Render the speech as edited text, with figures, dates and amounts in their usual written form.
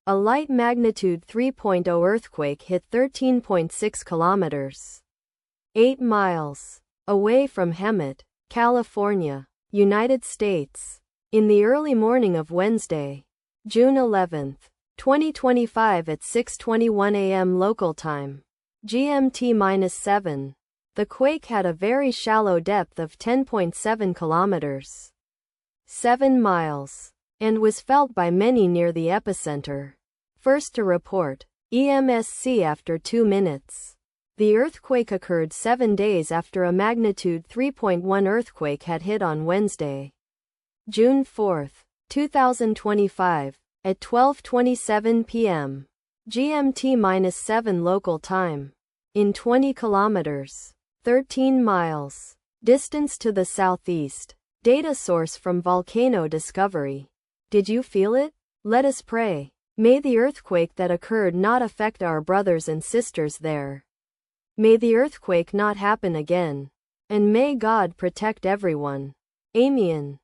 A light magnitude 3.0 earthquake hit 13.6 kilometers, 8 miles, away from Hemet, California, United States, in the early morning of Wednesday, June 11, 2025 at 6:21 a.m. local time, GMT-7. The quake had a very shallow depth of 10.7 kilometers, 7 miles, and was felt by many near the epicenter. First to report, EMSC after 2 minutes. The earthquake occurred 7 days after a magnitude 3.1 earthquake had hit on Wednesday, June 4, 2025, at 12:27 p.m. GMT-7 local time, in 20 kilometers, 13 miles, distance to the southeast. Data source from Volcano Discovery. Did you feel it? Let us pray. May the earthquake that occurred not affect our brothers and sisters there. May the earthquake not happen again. And may God protect everyone. Amen.